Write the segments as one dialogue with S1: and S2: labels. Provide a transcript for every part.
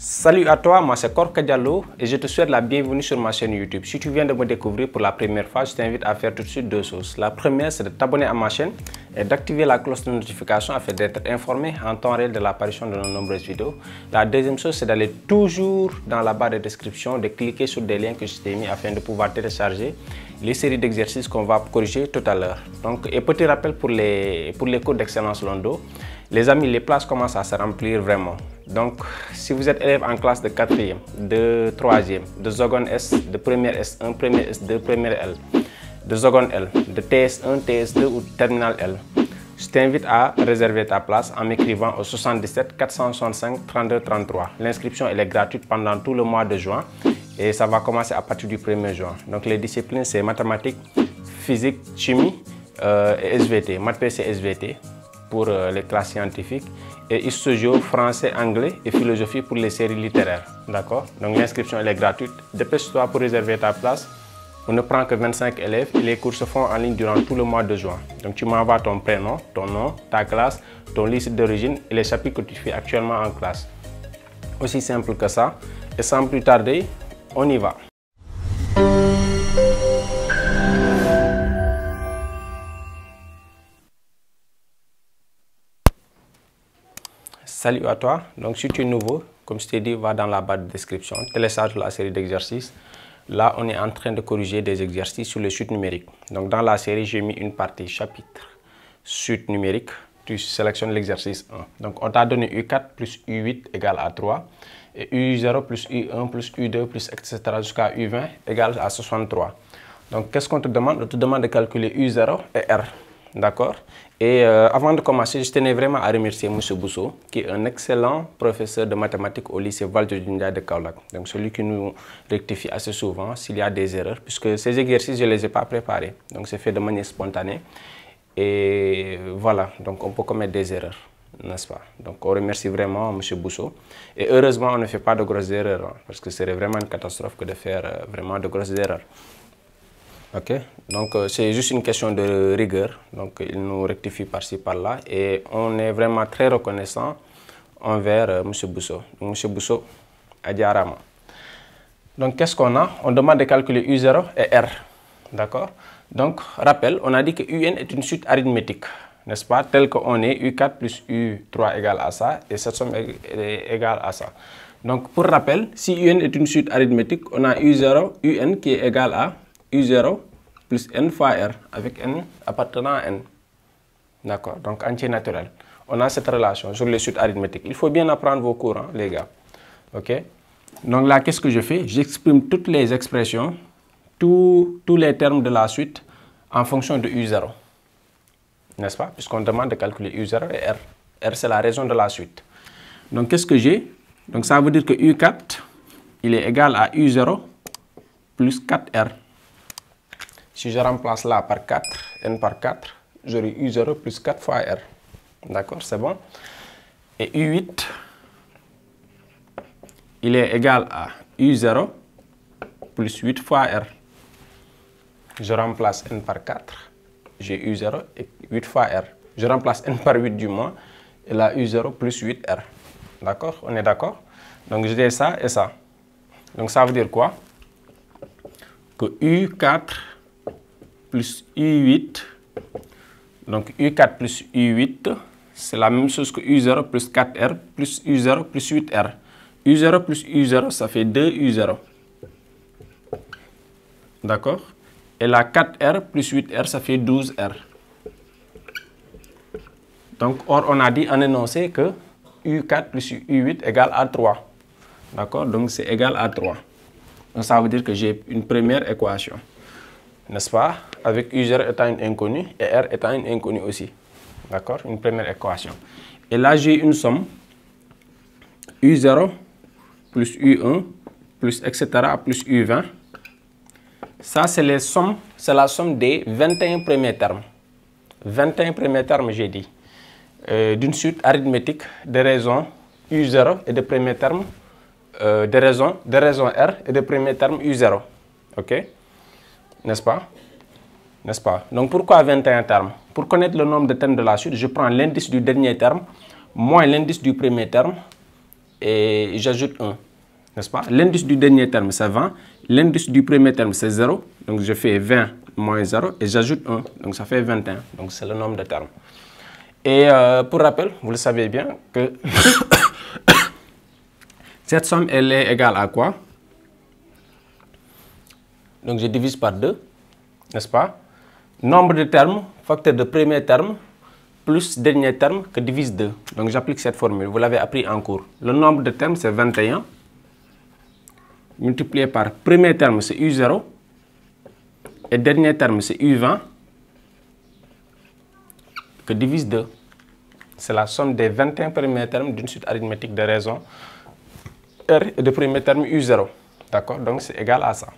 S1: Salut à toi, moi c'est Korka Diallo et je te souhaite la bienvenue sur ma chaîne YouTube. Si tu viens de me découvrir pour la première fois, je t'invite à faire tout de suite deux choses. La première, c'est de t'abonner à ma chaîne et d'activer la cloche de notification afin d'être informé en temps réel de l'apparition de nos nombreuses vidéos. La deuxième chose, c'est d'aller toujours dans la barre de description, de cliquer sur des liens que je t'ai mis afin de pouvoir télécharger les séries d'exercices qu'on va corriger tout à l'heure. Donc, et petit rappel pour les cours d'excellence Londo, les amis, les places commencent à se remplir vraiment. Donc, si vous êtes élève en classe de 4e, de 3e, de seconde S, de première S1, première S2, première L, de seconde L, de TS1, TS2 ou terminale L, je t'invite à réserver ta place en m'écrivant au 77 465 32 33. L'inscription elle est gratuite pendant tout le mois de juin et ça va commencer à partir du 1er juin. Donc, les disciplines, c'est mathématiques, physique, chimie et SVT. Maths PC, SVT pour les classes scientifiques et histoire, français, anglais et philosophie pour les séries littéraires. D'accord? Donc l'inscription elle est gratuite. Dépêche-toi pour réserver ta place. On ne prend que 25 élèves et les cours se font en ligne durant tout le mois de juin. Donc tu m'envoies ton prénom, ton nom, ta classe, ton lycée d'origine et les chapitres que tu fais actuellement en classe. Aussi simple que ça. Et sans plus tarder, on y va. Salut à toi, donc si tu es nouveau, comme je t'ai dit, va dans la barre de description, télécharge la série d'exercices. Là, on est en train de corriger des exercices sur les chutes numériques. Donc dans la série, j'ai mis une partie chapitre chute numérique. Tu sélectionnes l'exercice 1. Donc on t'a donné U4 plus U8 égale à 3. Et U0 plus U1 plus U2 plus etc. jusqu'à U20 égale à 63. Donc qu'est-ce qu'on te demande? On te demande de calculer U0 et R. D'accord? Et avant de commencer, je tenais vraiment à remercier M. Bousso, qui est un excellent professeur de mathématiques au lycée Valdiodio de Kaolack. Donc celui qui nous rectifie assez souvent s'il y a des erreurs, puisque ces exercices, je ne les ai pas préparés. Donc c'est fait de manière spontanée. Et voilà, donc on peut commettre des erreurs, n'est-ce pas? Donc on remercie vraiment M. Bousso. Et heureusement, on ne fait pas de grosses erreurs, hein, parce que ce serait vraiment une catastrophe que de faire vraiment de grosses erreurs. Ok, donc c'est juste une question de rigueur, donc il nous rectifie par-ci par-là et on est vraiment très reconnaissant envers M. Bousso. Donc, M. Bousso Adiarama. Donc qu'est-ce qu'on a? On demande de calculer U0 et R, d'accord? Donc rappel, on a dit que UN est une suite arithmétique, n'est-ce pas? Tel qu'on est U4 plus U3 égale à ça et cette somme est égale à ça. Donc pour rappel, si UN est une suite arithmétique, on a U0, UN qui est égal à U0 plus n fois R avec n appartenant à n. D'accord, donc entier naturel. On a cette relation sur les suites arithmétiques. Il faut bien apprendre vos cours, hein, les gars. Ok? Donc là, qu'est-ce que je fais? J'exprime toutes les expressions, tous les termes de la suite en fonction de U0. N'est-ce pas? Puisqu'on demande de calculer U0 et R. R, c'est la raison de la suite. Donc, qu'est-ce que j'ai? Donc, ça veut dire que U4, il est égal à U0 plus 4R. Si je remplace là par 4, n par 4, j'aurai U0 plus 4 fois R. D'accord, c'est bon? Et U8, il est égal à U0 plus 8 fois R. Je remplace n par 4, j'ai U0 et 8 fois R. Je remplace n par 8 du moins, et là U0 plus 8R. D'accord? On est d'accord? Donc j'ai ça et ça. Donc ça veut dire quoi? Que U4 plus U8, donc U4 plus U8, c'est la même chose que U0 plus 4R plus U0 plus 8R. U0 plus U0, ça fait 2U0. D'accord? Et la 4R plus 8R, ça fait 12R. Donc, or, on a dit en énoncé que U4 plus U8 égale à 3. D'accord? Donc, c'est égal à 3. Donc, ça veut dire que j'ai une première équation. N'est-ce pas? Avec U0 étant une inconnue et R étant une inconnue aussi. D'accord? Une première équation. Et là, j'ai une somme. U0 plus U1 plus etc. plus U20. Ça, c'est les sommes. C'est la somme des 21 premiers termes. 21 premiers termes, j'ai dit. D'une suite arithmétique de raisons U0 et de premiers termes. De raisons R et de premiers termes U0. OK? N'est-ce pas? N'est-ce pas? Donc pourquoi 21 termes? Pour connaître le nombre de termes de la suite, je prends l'indice du dernier terme moins l'indice du premier terme et j'ajoute 1, n'est-ce pas? L'indice du dernier terme, c'est 20. L'indice du premier terme, c'est 0. Donc, je fais 20 moins 0 et j'ajoute 1. Donc, ça fait 21. Donc, c'est le nombre de termes. Et pour rappel, vous le savez bien que cette somme, elle est égale à quoi? Donc, je divise par 2, n'est-ce pas? Nombre de termes, facteur de premier terme, plus dernier terme que divise 2. Donc, j'applique cette formule. Vous l'avez appris en cours. Le nombre de termes, c'est 21. Multiplié par premier terme, c'est U0. Et dernier terme, c'est U20. Que divise 2. C'est la somme des 21 premiers termes d'une suite arithmétique de raison R et de premier terme U0. D'accord? Donc, c'est égal à ça.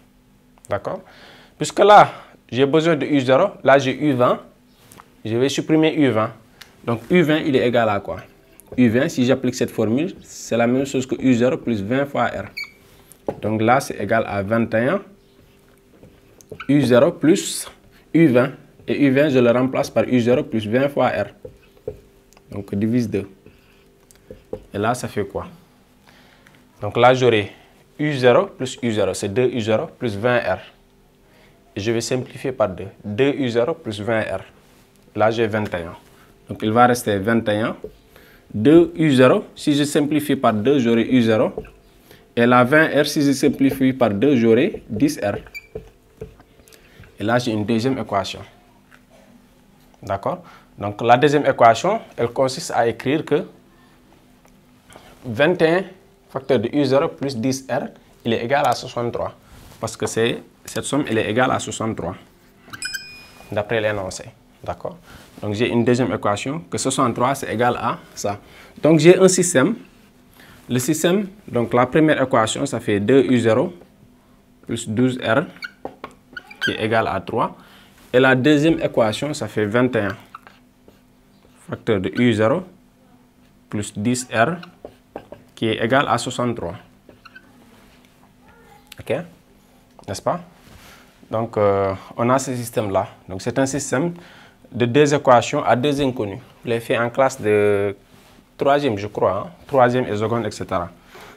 S1: D'accord? Puisque là, j'ai besoin de U0. Là, j'ai U20. Je vais supprimer U20. Donc, U20, il est égal à quoi? U20, si j'applique cette formule, c'est la même chose que U0 plus 20 fois R. Donc là, c'est égal à 21. U0 plus U20. Et U20, je le remplace par U0 plus 20 fois R. Donc, divise 2. Et là, ça fait quoi? Donc là, j'aurai U0 plus U0. C'est 2 U0 plus 20 R. Et je vais simplifier par 2. 2 U0 plus 20 R. Là, j'ai 21. Donc, il va rester 21. 2 U0. Si je simplifie par 2, j'aurai U0. Et la 20R, si je simplifie par 2, j'aurai 10R. Et là, j'ai une deuxième équation. D'accord? Donc, la deuxième équation, elle consiste à écrire que 21 facteur de U0 plus 10R, il est égal à 63. Parce que cette somme, elle est égale à 63. D'après l'énoncé. D'accord? Donc, j'ai une deuxième équation que 63, c'est égal à ça. Donc, j'ai un système. Le système, donc la première équation, ça fait 2U0 plus 12R qui est égal à 3. Et la deuxième équation, ça fait 21 facteur de U0 plus 10R qui est égal à 63. OK? N'est-ce pas? Donc, on a ce système-là. Donc, c'est un système de deux équations à deux inconnus. Je l'ai fait en classe de troisième, je crois. Hein? Troisième et seconde, etc.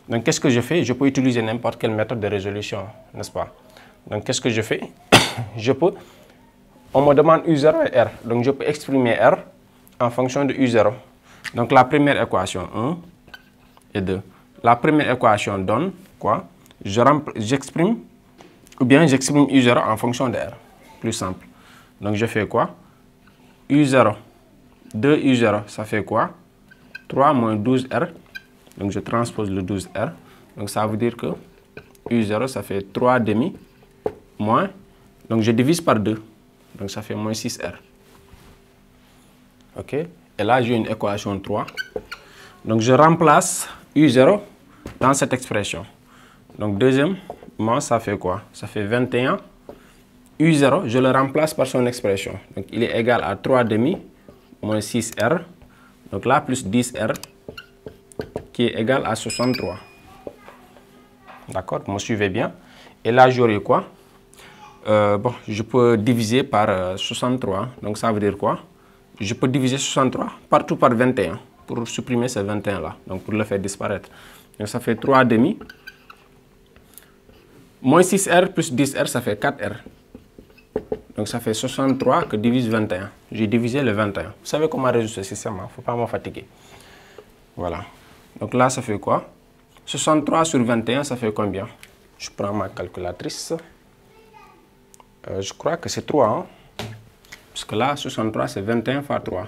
S1: Donc, qu'est-ce que je fais? Je peux utiliser n'importe quelle méthode de résolution, n'est-ce pas? Donc, qu'est-ce que je fais? On me demande U0 et R. Donc, je peux exprimer R en fonction de U0. Donc, la première équation, 1 et 2. La première équation donne quoi? J'exprime U0 en fonction de R. Plus simple. Donc, je fais quoi? U0, 2U0, ça fait quoi? 3 moins 12R. Donc, je transpose le 12R. Donc, ça veut dire que U0, ça fait 3 demi moins. Donc, je divise par 2. Donc, ça fait moins 6R. OK? Et là, j'ai une équation 3. Donc, je remplace U0 dans cette expression. Donc, deuxièmement, ça fait quoi? Ça fait 21. U0, je le remplace par son expression. Donc, il est égal à 3 demi moins 6R. Donc, là, plus 10R qui est égal à 63. D'accord? Vous me suivez bien? Et là, j'aurai quoi? Je peux diviser par 63. Donc, ça veut dire quoi? Je peux diviser 63 partout par 21 pour supprimer ces 21-là. Donc, pour le faire disparaître. Donc, ça fait 3 demi. Moins 6R plus 10R, ça fait 4R. Donc, ça fait 63 que divise 21. J'ai divisé le 21. Vous savez comment résoudre ce système? Il ne faut pas me fatiguer. Voilà. Donc, là, ça fait quoi? 63 sur 21, ça fait combien? Je prends ma calculatrice. Je crois que c'est 3. Hein? Parce que là, 63, c'est 21 fois 3.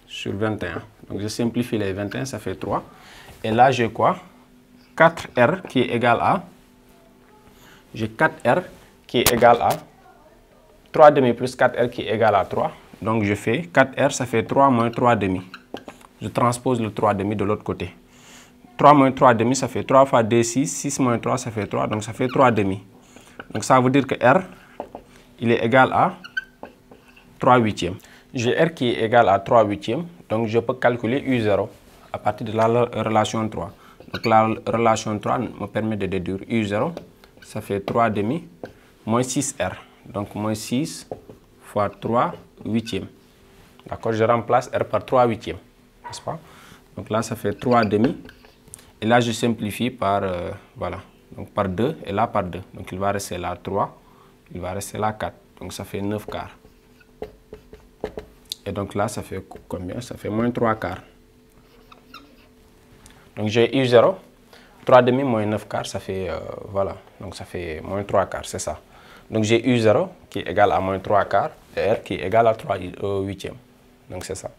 S1: Sur 21. Donc, je simplifie les 21, ça fait 3. Et là, j'ai quoi? 4R qui est égal à... J'ai 4R qui est égal à 3 demi plus 4R qui est égal à 3. Donc, je fais 4R, ça fait 3 moins 3 demi. Je transpose le 3 demi de l'autre côté. 3 moins 3 demi, ça fait 3 fois 2, 6. 6 moins 3, ça fait 3. Donc, ça fait 3 demi. Donc, ça veut dire que R, il est égal à 3 huitièmes. J'ai R qui est égal à 3 huitièmes. Donc, je peux calculer U0 à partir de la relation 3. Donc, la relation 3 me permet de déduire U0. Ça fait 3 demi moins 6R. Donc, moins 6 fois 3 huitièmes. D'accord? Je remplace R par 3 huitièmes. N'est-ce pas? Donc là, ça fait 3 demi. Et là, je simplifie par, voilà, donc par 2 et là par 2. Donc il va rester là 3, il va rester là 4. Donc ça fait 9 quarts. Et donc là, ça fait combien? Ça fait moins 3 quarts. Donc j'ai U0, 3 demi moins 9 quarts, ça fait, voilà, donc ça fait moins 3 quarts, c'est ça. Donc j'ai U0 qui est égal à moins 3 quarts et R qui est égal à 3 huitièmes. Donc c'est ça.